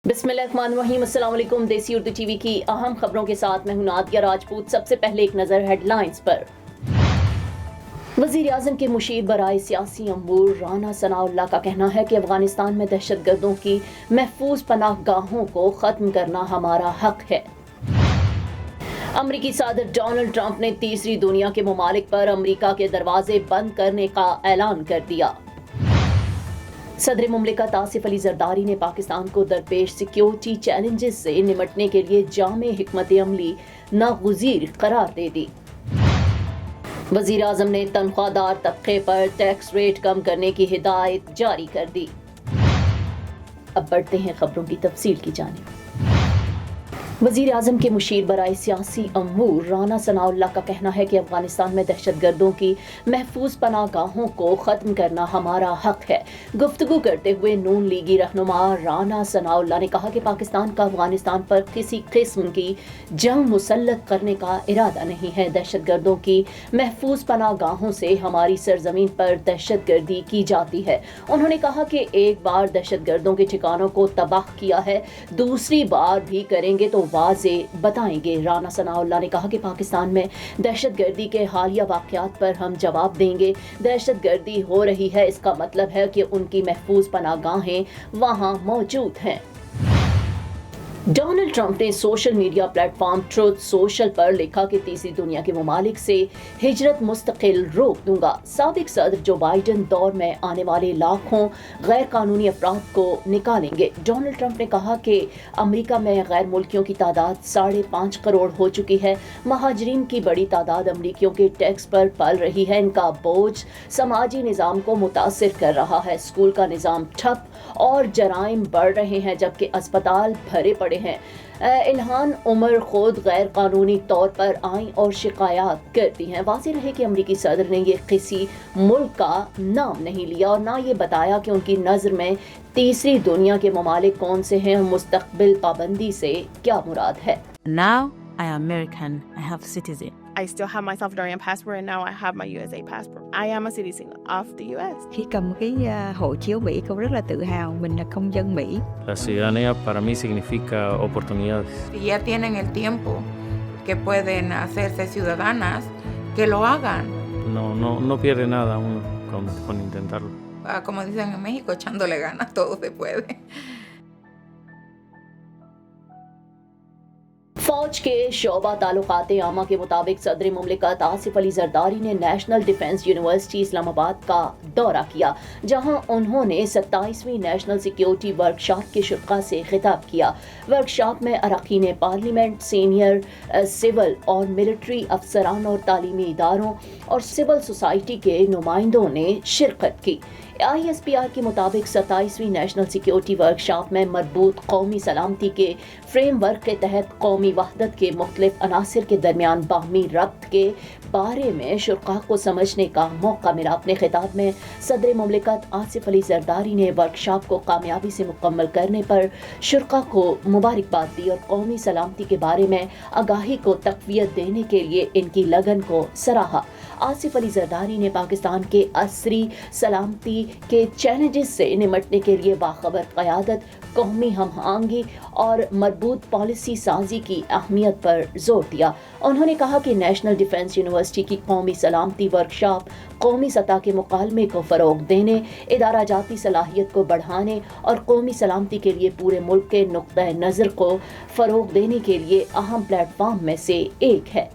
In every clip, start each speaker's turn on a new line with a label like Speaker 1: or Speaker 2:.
Speaker 1: बिस्मिल्लाहिर्रहमानिर्रहीम, अस्सलाम वालेकुम। देसी उर्दू टीवी की अहम खबरों के साथ मैं हूं नादिया राजपूत। सबसे पहले एक नज़र हेडलाइंस पर। वज़ीर आज़म के मुशीर बराए सियासी अमूर राना सनाउल्लाह का कहना है कि अफगानिस्तान में दहशतगर्दों की महफूज पनाहगाहों को ख़त्म करना हमारा हक है। अमरीकी सदर डोनाल्ड ट्रंप ने तीसरी दुनिया के ममालिक पर अमरीका के दरवाजे बंद करने का ऐलान कर दिया। सदर मुमलिकत आसिफ अली जरदारी ने पाकिस्तान को दरपेश सिक्योरिटी चैलेंजेस से निमटने के लिए जामे हिकमत अमली नागुज़ीर करार दे दी। वज़ीर आज़म ने तनख्वाहदार तबके पर टैक्स रेट कम करने की हिदायत जारी कर दी। अब बढ़ते हैं खबरों की तफसील की जानिब। वज़ीर आज़म के मुशीर बराए सियासी अमूर राना सनाउल्लाह का कहना है कि अफगानिस्तान में दहशतगर्दों की महफूज पनाहगाहों को ख़त्म करना हमारा हक है। गुफ्तगू करते हुए नून लीगी रहनुमा राना सनाउल्लाह ने कहा कि पाकिस्तान का अफगानिस्तान पर किसी किस्म की जंग मुसल्लत करने का इरादा नहीं है। दहशतगर्दों की महफूज पनाहगाहों से हमारी सरजमीन पर दहशतगर्दी की जाती है। उन्होंने कहा कि एक बार दहशतगर्दों के ठिकानों को तबाह किया है, दूसरी बार भी करेंगे तो वाज़े बताएंगे। राना सनाउल्लाह ने कहा कि पाकिस्तान में दहशतगर्दी के हालिया वाक़यात पर हम जवाब देंगे। दहशतगर्दी हो रही है, इसका मतलब है कि उनकी महफूज पनाहगाहें वहाँ मौजूद हैं। डोनाल्ड ट्रंप ने social media platform truth social पर लिखा कि तीसरी दुनिया के ममालिक से हिजरत मुस्तकिल रोक दूंगा। साबिक सदर जो बाइडन दौर में आने वाले लाखों गैर कानूनी अफराद को निकालेंगे। डोनाल्ड ट्रंप ने कहा कि अमेरिका में गैर मुल्कियों की तादाद 5.5 करोड़ हो चुकी है। महाजरीन की बड़ी तादाद अमरीकियों के टैक्स पर पल रही है। इनका बोझ समाजी निज़ाम को मुतासिर कर रहा है। स्कूल का निज़ाम ठप और जराइम बढ़ रहे हैं, जबकि अस्पताल भरे पड़े हैं। इल्हान उमर खुद गैर कानूनी तौर पर आई और शिकायत करती हैं। वाज़ेह रहे कि अमरीकी सदर ने ये किसी मुल्क का नाम नहीं लिया और ना ये बताया कि उनकी नज़र में तीसरी दुनिया के ममालिक कौन से हैं और मुस्तक़बिल पाबंदी से क्या मुराद है।
Speaker 2: Now I am American. I have citizen.
Speaker 3: I still have my Salvadorian passport and now I have my USA passport. I am a citizen of the US.
Speaker 4: Khi cầm cái hộ chiếu Mỹ, cô rất là tự hào mình là công dân Mỹ.
Speaker 5: La ciudadanía para mí significa oportunidades.
Speaker 6: Si ya tienen el tiempo que pueden hacerse ciudadanas, que lo hagan.
Speaker 5: No pierde nada uno con intentarlo.
Speaker 6: Como dicen en México, echándole ganas, todo se puede.
Speaker 1: फौज के शोबा ताल्लुकात आमा के मुताबिक सदर मुमलिकत आसिफ अली जरदारी ने national defence university Islamabad का दौरा किया, जहां उन्होंने 27वीं नेशनल सिक्योरिटी वर्कशॉप के शुरा से खिताब किया। वर्कशॉप में अरकान पार्लियामेंट, सीनियर सिविल और मिलिट्री अफसरान और तालीमी इदारों और सिविल सोसाइटी के नुमाइंदों ने शिरकत की। ISPR के मुताबिक 27वीं नेशनल सिक्योरिटी वर्कशॉप में मरबूत कौमी सलामती के फ्रेमवर्क के तहत कौमी वहदत के मुख्तलिफ अनासिर के दरमियान बाहमी रब्त के बारे में शुरा को समझने का मौका मिला। अपने खिताब में सदर मुमलिकत आसिफ अली जरदारी ने वर्कशॉप को कामयाबी से मुकम्मल करने पर शुरा को मुबारकबाद दी और कौमी सलामती के बारे में आगाही को तक़वियत देने के लिए इनकी लगन को सराहा। आसिफ अली जरदारी ने पाकिस्तान के असरी सलामती के चैलेंजेस से निमटने के लिए बाखबर क़यादत, कौमी हमआहंगी और मजबूत पॉलिसी साजी की अहमियत पर जोर दिया। उन्होंने कहा कि नेशनल डिफेंस यूनिवर्सिटी की कौमी सलामती वर्कशॉप कौमी सतह के मुकालमे को फ़रोग़ देने, इदारा जाती सलाहियत को बढ़ाने और कौमी सलामती के लिए पूरे मुल्क के नुक्ता नज़र को फ़रोग़ देने के लिए अहम प्लेटफॉर्म में से एक है।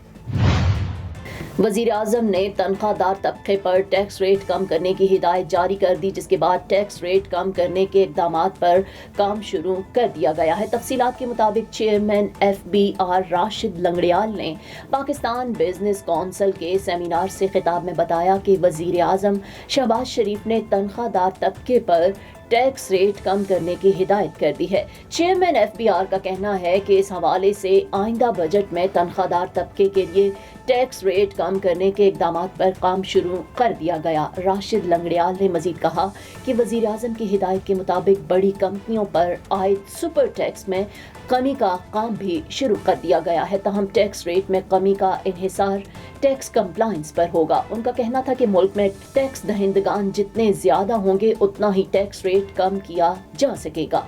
Speaker 1: वज़ीर आज़म ने तनख्वाहदार तबके पर टैक्स रेट कम करने की हिदायत जारी कर दी, जिसके बाद टैक्स रेट कम करने के इक़दामात पर काम शुरू कर दिया गया है। तफसीलात के मुताबिक चेयरमैन FBR राशिद लंगड़ियाल ने पाकिस्तान बिजनेस कौंसिल के सेमिनार से खिताब में बताया कि वज़ीर आज़म शहबाज शरीफ ने तनख्वाहदार तबके पर टैक्स रेट कम करने की हिदायत कर दी है। चेयरमैन FBR का कहना है कि इस हवाले से आइंदा बजट में तनख्वाहदार तबके के लिए टैक्स रेट कम करने के इक़दामात पर काम शुरू कर दिया गया। राशिद लंगड़ियाल ने मजीद कहा कि वज़ीर आज़म की हिदायत के मुताबिक बड़ी कंपनियों पर आयद सुपर टैक्स में कमी का काम भी शुरू कर दिया गया है। तहम टैक्स रेट में कमी का इन्हिसार टैक्स कंप्लायंस पर होगा। उनका कहना था कि मुल्क में टैक्स दहिंदगान जितने ज़्यादा होंगे उतना ही टैक्स रेट कम किया जा सकेगा।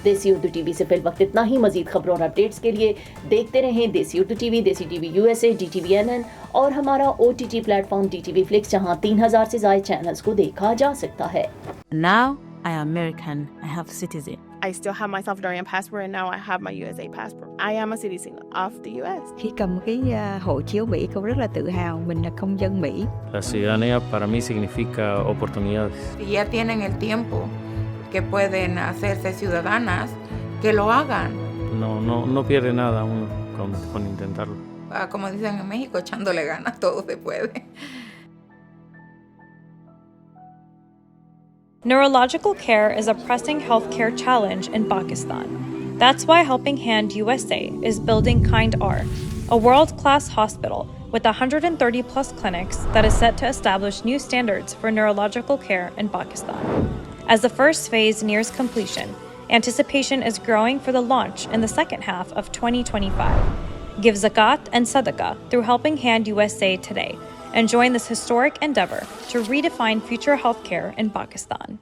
Speaker 1: देसी उर्दू टीवी से फिल वक्त इतना ही। मजीद खबरों और अपडेट्स के लिए देखते रहें देसी उर्दू टीवी, देसी टीवी USA, DTV NN और हमारा OTT प्लेटफॉर्म DTV Flix, जहां 3000 से ज्यादा चैनल्स को देखा जा सकता है।
Speaker 2: Now I am American. I have citizen.
Speaker 3: I still have my Salvadorian passport, and now I have my USA passport. I am a citizen of the US.
Speaker 4: Khi cầm cái hộ chiếu Mỹ, cô rất là tự hào mình là công dân Mỹ.
Speaker 5: La ciudadanía para mí significa oportunidades.
Speaker 6: Si ya tienen el tiempo que pueden hacerse ciudadanas, que lo hagan.
Speaker 5: No pierde nada uno con intentarlo.
Speaker 6: Como dicen en México, echándole ganas, todo se puede.
Speaker 7: Neurological care is a pressing healthcare challenge in Pakistan. That's why Helping Hand USA is building Kind R, a world-class hospital with 130 plus clinics that is set to establish new standards for neurological care in Pakistan. As the first phase nears completion, anticipation is growing for the launch in the second half of 2025. Give zakat and sadaqah through Helping Hand USA today and join this historic endeavor to redefine future healthcare in Pakistan.